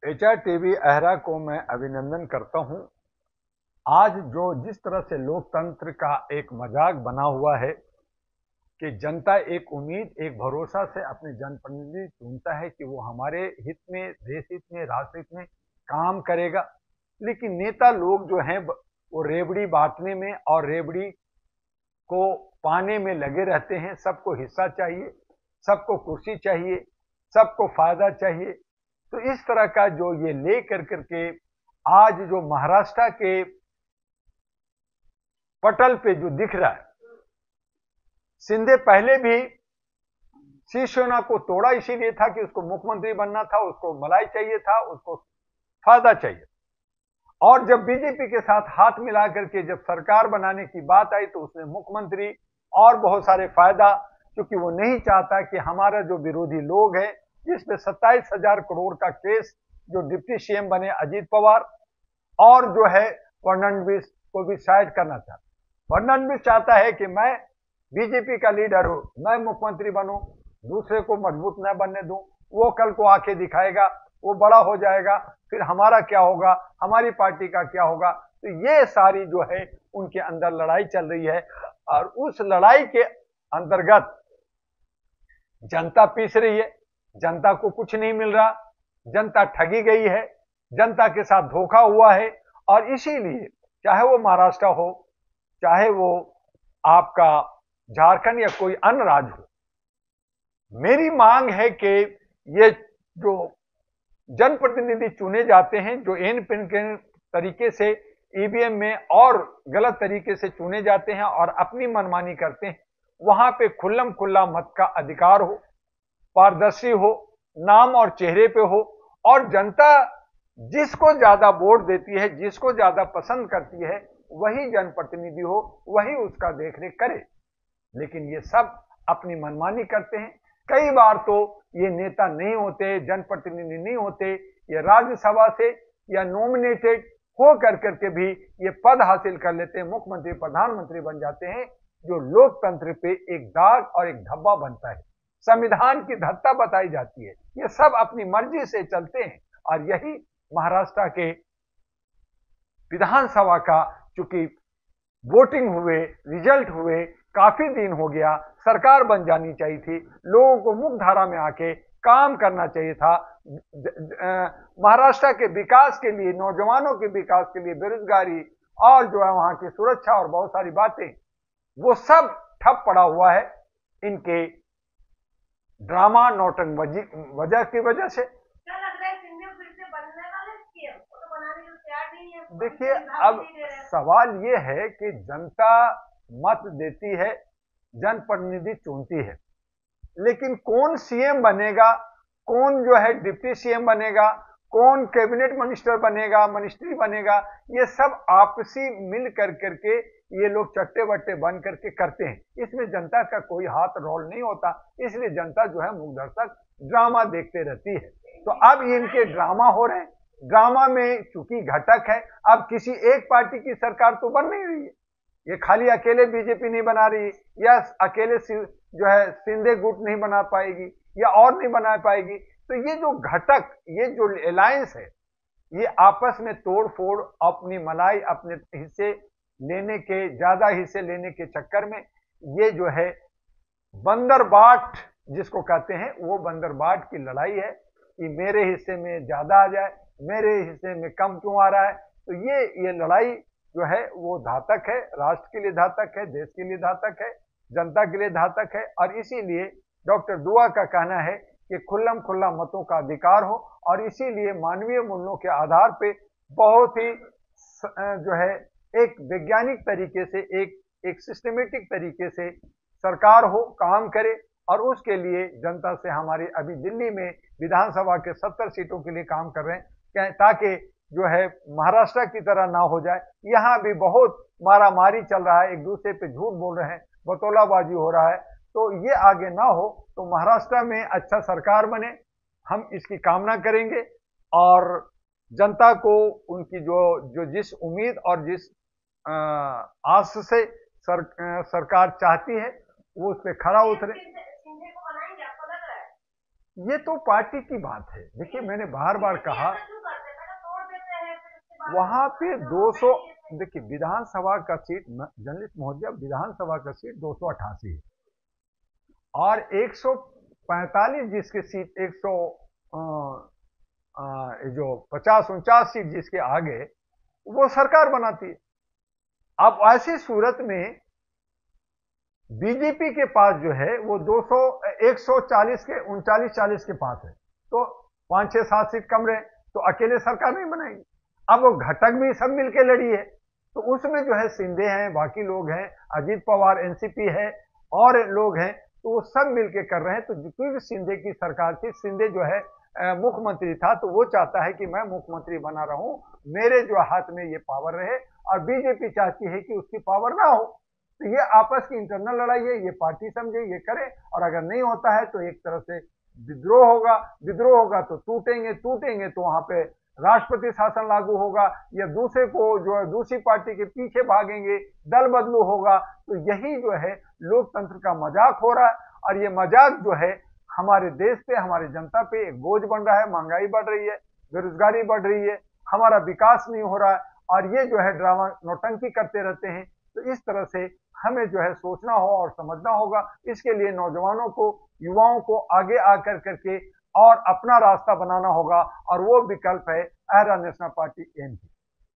HR TV अहरा को मैं अभिनंदन करता हूं। आज जो जिस तरह से लोकतंत्र का एक मजाक बना हुआ है कि जनता एक उम्मीद एक भरोसा से अपने जनप्रतिनिधि चुनता है कि वो हमारे हित में, देश हित में, राष्ट्र हित में काम करेगा, लेकिन नेता लोग जो हैं वो रेवड़ी बांटने में और रेवड़ी को पाने में लगे रहते हैं। सबको हिस्सा चाहिए, सबको कुर्सी चाहिए, सबको फायदा चाहिए। तो इस तरह का जो ये ले करके आज जो महाराष्ट्र के पटल पे जो दिख रहा है, शिंदे पहले भी शिवसेना को तोड़ा इसीलिए था कि उसको मुख्यमंत्री बनना था, उसको मलाई चाहिए था, उसको फायदा चाहिए। और जब बीजेपी के साथ हाथ मिला करके जब सरकार बनाने की बात आई तो उसने मुख्यमंत्री और बहुत सारे फायदा, क्योंकि वो नहीं चाहता कि हमारा जो विरोधी लोग हैं, जिसमें 27,000 करोड़ का केस, जो डिप्टी सीएम बने अजीत पवार और जो है फडणवीस को भी साइड करना चाहता। फडणवीस चाहता है कि मैं बीजेपी का लीडर हूं, मैं मुख्यमंत्री बनूं, दूसरे को मजबूत न बनने दूं। वो कल को आके दिखाएगा, वो बड़ा हो जाएगा, फिर हमारा क्या होगा, हमारी पार्टी का क्या होगा। तो ये सारी जो है उनके अंदर लड़ाई चल रही है और उस लड़ाई के अंतर्गत जनता पीस रही है। जनता को कुछ नहीं मिल रहा, जनता ठगी गई है, जनता के साथ धोखा हुआ है। और इसीलिए चाहे वो महाराष्ट्र हो, चाहे वो आपका झारखंड या कोई अन्य राज्य हो, मेरी मांग है कि ये जो जनप्रतिनिधि चुने जाते हैं, जो एन पिन के तरीके से ईवीएम में और गलत तरीके से चुने जाते हैं और अपनी मनमानी करते हैं, वहां पे खुल्लम खुल्ला मत का अधिकार हो, पारदर्शी हो, नाम और चेहरे पे हो, और जनता जिसको ज्यादा वोट देती है, जिसको ज्यादा पसंद करती है, वही जनप्रतिनिधि हो, वही उसका देखरेख करे। लेकिन ये सब अपनी मनमानी करते हैं। कई बार तो ये नेता नहीं होते, जनप्रतिनिधि नहीं होते, ये राज्यसभा से या नॉमिनेटेड हो करके भी ये पद हासिल कर लेते हैं, मुख्यमंत्री प्रधानमंत्री बन जाते हैं, जो लोकतंत्र पे एक दाग और एक धब्बा बनता है, संविधान की धत्ता बताई जाती है। ये सब अपनी मर्जी से चलते हैं। और यही महाराष्ट्र के विधानसभा का, चूंकि वोटिंग हुए, रिजल्ट हुए, काफी दिन हो गया, सरकार बन जानी चाहिए थी, लोगों को मुख्य धारा में आके काम करना चाहिए था। महाराष्ट्र के विकास के लिए, नौजवानों के विकास के लिए, बेरोजगारी और जो है वहां की सुरक्षा और बहुत सारी बातें, वो सब ठप पड़ा हुआ है इनके ड्रामा नौटंक वजह की वजह से। क्या लग रहा है सिंधु फिर से बनने वाले सीएम? वो तो बनाने को तैयार नहीं है। देखिए, अब सवाल ये है कि जनता मत देती है, जनप्रतिनिधि चुनती है, लेकिन कौन सीएम बनेगा, कौन जो है डिप्टी सीएम बनेगा, कौन कैबिनेट मिनिस्टर बनेगा, मिनिस्ट्री बनेगा, ये सब आपसी मिल करके ये लोग चट्टे बट्टे बन करके करते हैं। इसमें जनता का कोई हाथ रोल नहीं होता, इसलिए जनता जो है मूक दर्शक ड्रामा देखते रहती है। तो अब इनके ड्रामा हो रहे हैं। ड्रामा में चूंकि घटक है, अब किसी एक पार्टी की सरकार तो बन नहीं रही है, ये खाली अकेले बीजेपी नहीं बना रही, या अकेले जो है शिंदे गुट नहीं बना पाएगी, या और नहीं बना पाएगी। तो ये जो घटक, ये जो अलायंस है, ये आपस में तोड़ फोड़, अपनी मलाई, अपने हिस्से लेने के, ज्यादा हिस्से लेने के चक्कर में ये जो है बंदर बाट जिसको कहते हैं, वो बंदर बाट की लड़ाई है कि मेरे हिस्से में ज्यादा आ जाए, मेरे हिस्से में कम क्यों आ रहा है। तो ये लड़ाई जो है वो घातक है, राष्ट्र के लिए घातक है, देश के लिए घातक है, जनता के लिए घातक है। और इसीलिए डॉक्टर दुआ का कहना है कि खुल्लम खुल्ला मतों का अधिकार हो, और इसीलिए मानवीय मूल्यों के आधार पे बहुत ही जो है एक वैज्ञानिक तरीके से, एक सिस्टमेटिक तरीके से सरकार हो, काम करे। और उसके लिए जनता से हमारी अभी दिल्ली में विधानसभा के 70 सीटों के लिए काम कर रहे हैं, ताकि जो है महाराष्ट्र की तरह ना हो जाए। यहाँ भी बहुत मारामारी चल रहा है, एक दूसरे पे झूठ बोल रहे हैं, बतौलाबाजी हो रहा है। तो ये आगे ना हो, तो महाराष्ट्र में अच्छा सरकार बने, हम इसकी कामना करेंगे। और जनता को उनकी जो जो जिस उम्मीद और जिस आस से सरकार चाहती है, वो उस पर खरा उतरे। शिंदे को बनाएंगे, आपको लग रहा है? ये तो पार्टी की बात है। देखिए मैंने बार बार कहा ऐसा क्यों करते हैं? पहले तोड़ देते हैं, फिर उसके बाद वहां पे जो 200, होता है ये देखिए विधानसभा का सीट, जर्नलिस्ट महोदय, विधानसभा का सीट 288 है और 145 जिसके सीट 100 जो 50-49 सीट जिसके आगे वो सरकार बनाती है। अब ऐसी सूरत में बीजेपी के पास जो है वो 140 के 39-40 के पास है, तो 5-6-7 सीट कम रहे तो अकेले सरकार नहीं बनाएगी। अब वो घटक भी सब मिलके लड़ी है, तो उसमें जो है शिंदे हैं, बाकी लोग हैं, अजीत पवार एनसीपी है और लोग हैं, तो वो सब मिलके कर रहे हैं। तो क्योंकि शिंदे की सरकार थी, शिंदे जो है मुख्यमंत्री था, तो वो चाहता है कि मैं मुख्यमंत्री बना रहूं, मेरे जो हाथ में ये पावर रहे, और बीजेपी चाहती है कि उसकी पावर ना हो। तो ये आपस की इंटरनल लड़ाई है, ये पार्टी समझे, ये करे, और अगर नहीं होता है तो एक तरह से विद्रोह होगा, विद्रोह होगा तो टूटेंगे तो वहां पे राष्ट्रपति शासन लागू होगा, या दूसरे को जो है दूसरी पार्टी के पीछे भागेंगे, दल बदलू होगा। तो यही जो है लोकतंत्र का मजाक हो रहा है, और ये मजाक जो है हमारे देश पे, हमारी जनता पे एक बोझ बन रहा है। महंगाई बढ़ रही है, बेरोजगारी बढ़ रही है, हमारा विकास नहीं हो रहा है, और ये जो है ड्रामा नौटंकी करते रहते हैं। तो इस तरह से हमें जो है सोचना हो और समझना होगा। इसके लिए नौजवानों को, युवाओं को आगे आकर करके और अपना रास्ता बनाना होगा, और वो विकल्प है एरा नेशनल पार्टी एनपी।